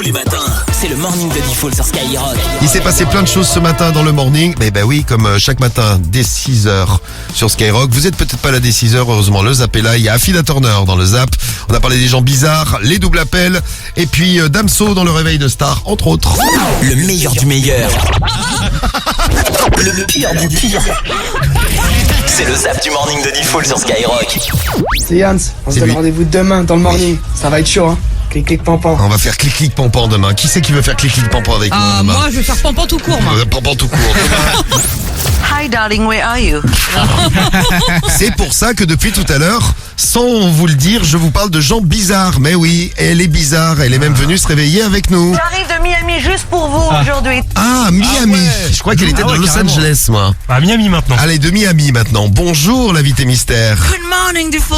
Tous les matins, c'est le morning de Diffoul sur Skyrock. Il s'est passé plein de choses ce matin dans le morning. Mais ben oui, comme chaque matin dès 6h sur Skyrock. Vous êtes peut-être pas là dès 6h, heureusement le Zap est là. Il y a Afida Turner dans le Zap. On a parlé des gens bizarres, les doubles appels. Et puis Damso dans le réveil de Star, entre autres. Le meilleur du meilleur. Le pire du pire. C'est le Zap du morning de Diffoul sur Skyrock. C'est Yans, on se C'est donne lui. rendez-vous demain dans le morning. Ça va être chaud, hein. Clic, clic, pampan. On va faire clic-clic pampan demain. Qui c'est qui veut faire clic-clic pampan avec nous demain? Moi je vais faire pampan tout court moi. Pampan tout court. Demain. Hi darling, where are you? C'est pour ça que depuis tout à l'heure, sans vous le dire, je vous parle de gens bizarres. Mais oui, elle est bizarre. Elle est même venue se réveiller avec nous. J'arrive de Miami juste pour vous aujourd'hui. Ah, Miami. Je crois qu'elle était dans Los Angeles, moi. À Miami maintenant. Allez, de Miami maintenant. Bonjour, l'invité mystère. Good morning, Diffoul.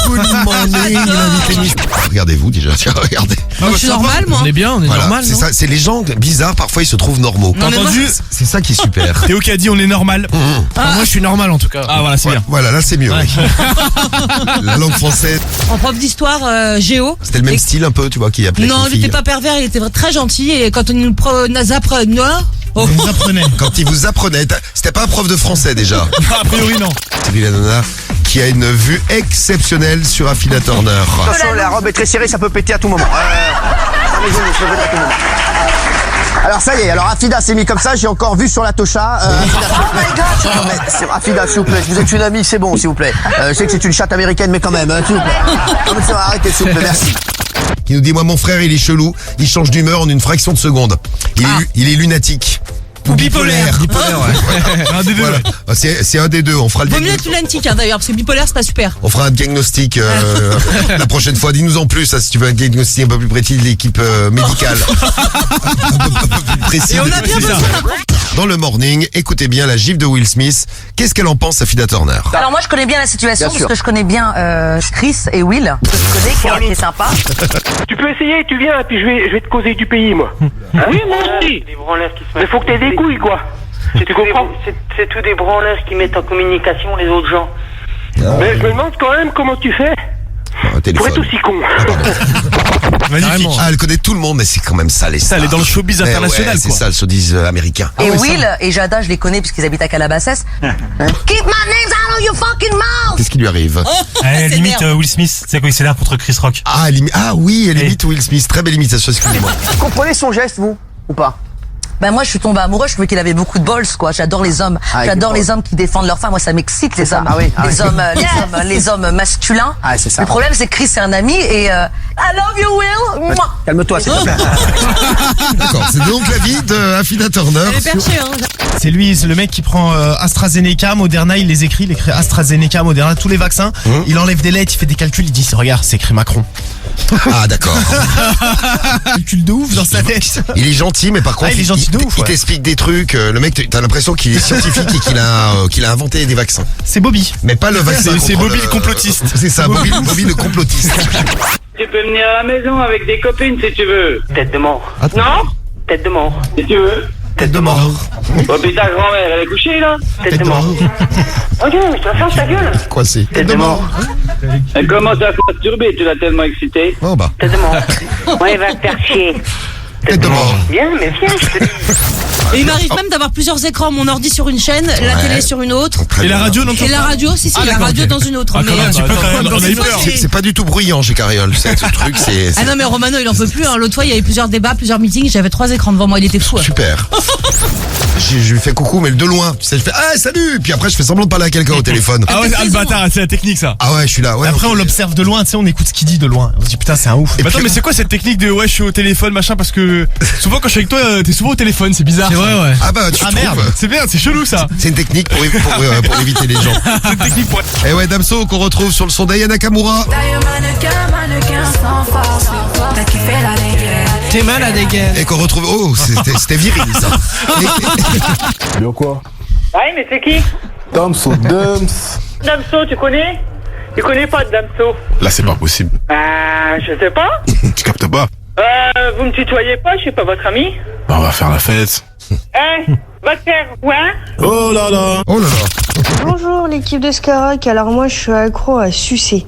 Good morning, l'invité mystère. Regardez-vous déjà, tiens, regardez. Moi, je suis normal moi. On est bien, on est Voilà, normal. c'est non ça, c'est les gens bizarres, parfois ils se trouvent normaux. Non, mais moi, Entendu. C'est ça qui est super. Théo qui a dit on est normal. Moi je suis normal en tout cas. Ah voilà, c'est bien. Voilà, là c'est mieux. Oui. La langue française, En prof d'histoire géo. c'était le même Et- style un peu, tu vois, qui appelait Non, une il fille. était pas pervers, il était très gentil et quand on nous apprenait, oh, Vous apprenez. Quand il vous apprenait, c'était pas un prof de français déjà. A priori non. C'est lui la nana qui a une vue exceptionnelle sur Afida Turner. Attention, la robe est très serrée, ça peut péter à tout moment. Ça peut péter à tout moment. Alors ça y est, alors Afida s'est mis comme ça, j'ai encore vu sur la Tosha. Afida, s'il vous plaît, vous êtes une amie, c'est bon, s'il vous plaît. Je sais que c'est une chatte américaine, mais quand même, s'il vous plaît. Non, mais ça va, arrêtez, s'il vous plaît, merci. Qui nous dit, moi mon frère il est chelou, il change d'humeur en une fraction de seconde. Il est lunatique. Ou bipolaire. Un des deux. Voilà. C'est un des deux, on fera le vaut mieux diagnostic. être lunatique hein, d'ailleurs parce que bipolaire c'est pas super. On fera un diagnostic la prochaine fois. Dis-nous en plus, si tu veux un diagnostic un peu plus précis de l'équipe médicale. un peu plus précis. Et on a bien besoin d'un prof. Dans le morning, écoutez bien la gifle de Will Smith. Qu'est-ce qu'elle en pense, Afida Turner? Alors moi je connais bien la situation Bien parce sûr. que je connais bien Chris et Will, que je connais, qui est sympa. Tu peux essayer, tu viens, puis je vais te causer du pays, moi. Oui, moi aussi. Des branleurs qui se Mais faut que t'aies des couilles, quoi. Tu comprends? C'est tous des branleurs qui mettent en communication les autres gens. Mais je me demande quand même comment tu fais Un pour téléphone. être aussi con. Magnifique. Ah, elle connaît tout le monde, mais c'est quand même ça, les stars. elle est dans le showbiz Mais international, ouais, c'est quoi. ça, le showbiz américain. Et Will et Jada, je les connais puisqu'ils habitent à Calabasas. Keep my names out of your fucking mouth. Qu'est-ce qui lui arrive? C'est Limite merde. Will Smith, c'est quoi il s'énerve contre Chris Rock. Ah oui, elle imite Will Smith. Très belle imitation, excusez-moi. Vous comprenez son geste, vous? Ou pas? Ben moi je suis tombée amoureuse, je trouvais qu'il avait beaucoup de balls quoi. J'adore les hommes, Ah, j'adore avec les hommes qui défendent leurs femmes. Moi ça m'excite les ça. hommes, Ah oui, ah les oui. hommes, les hommes masculins. Ah, c'est ça. Le problème c'est que Chris c'est un ami et I love you Will. Mouah. Calme-toi, s'il te plaît. D'accord, c'est donc la vie de Afida Turner. Elle est perchée hein. C'est lui, c'est le mec qui prend AstraZeneca, Moderna, il les écrit, il écrit AstraZeneca, Moderna, tous les vaccins. Il enlève des lettres, il fait des calculs, il dit regarde, c'est écrit Macron. Ah, d'accord. Calcul de ouf dans sa tête. Il est gentil, mais par contre, il est gentil de ouf, il ouais. t'explique des trucs. Le mec, t'as l'impression qu'il est scientifique et qu'il a inventé des vaccins. C'est Bobby. Mais pas le vaccin. C'est contre Bobby le complotiste. C'est ça, Bobby le complotiste. Tu peux venir à la maison avec des copines si tu veux. Tête de mort. Attends. Non? Tête de mort. Si tu veux. Tête de mort. Oh putain, grand-mère, elle est couchée là? Tête de mort. Ok, mais tu vas faire ta gueule. Quoi c'est? Tête de mort. Elle commence à se masturber, tu l'as tellement excité. Oh bah, Tête de mort. Ouais, va te faire chier. tête de mort. Viens, mais viens, je te dis. Et il m'arrive même d'avoir plusieurs écrans, mon ordi sur une chaîne, la Ouais. télé sur une autre. Très Et la bien. radio, non? Et la radio, si, Ah, la d'accord, radio ok. dans une autre. Ah, quand même, un petit peu quand même, on a eu peur. C'est pas du tout bruyant chez Carriole. Ce truc, c'est Ah non mais Romano il en peut plus hein. L'autre fois il y avait plusieurs débats, plusieurs meetings, j'avais 3 écrans devant moi, il était fou hein. super. Je lui fais coucou, mais de loin. Tu sais, je fais ah salut. Puis après, je fais semblant de parler à quelqu'un au téléphone. Ah ouais, le bâtard, c'est la technique ça. Ah ouais, je suis là. Ouais, Après ok. on l'observe de loin, tu sais, on écoute ce qu'il dit de loin. On se dit putain c'est un ouf. Et Attends puis- mais c'est quoi cette technique de ouais je suis au téléphone machin parce que souvent quand je suis avec toi t'es souvent au téléphone, c'est bizarre. C'est vrai ouais. Ah bah tu Ah trouves. merde, c'est bien, c'est chelou ça. C'est une technique pour éviter les gens. C'est une technique pour... Et ouais, Damso qu'on retrouve sur le son d'Aya Nakamura. T'es mal à dégaine. Et qu'on retrouve. Oh, c'était viril ça. Bien quoi? Ouais, mais c'est qui? Damso, Dams. Damso, tu connais? Tu connais pas de Damso? Là c'est pas possible. Je sais pas. Tu captes pas? Vous me tutoyez pas, je suis pas votre ami? Bah, on va faire la fête. Va te faire, ouais? Oh là là. Oh là là. Bonjour l'équipe de Skyrock, alors moi je suis accro à sucer.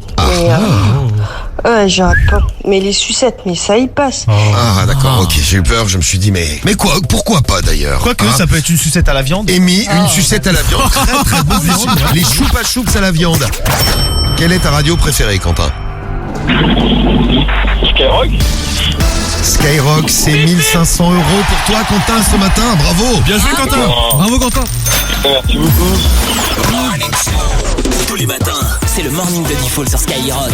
Ouais, j'arrête pas. Mais les sucettes, mais ça y passe. Ah d'accord, ok, j'ai eu peur, je me suis dit mais quoi, pourquoi pas d'ailleurs? Quoique, ça peut être une sucette à la viande. Amy, une sucette à la viande. Très très bon viande. Les choupa choups à la viande. Quelle est ta radio préférée, Quentin? Skyrock. Skyrock, c'est 1500 € pour toi, Quentin, ce matin. Bravo. Bien joué, Quentin. Bravo, Quentin. Merci beaucoup. Tous les matins, c'est le morning de Diffoul sur Skyrock.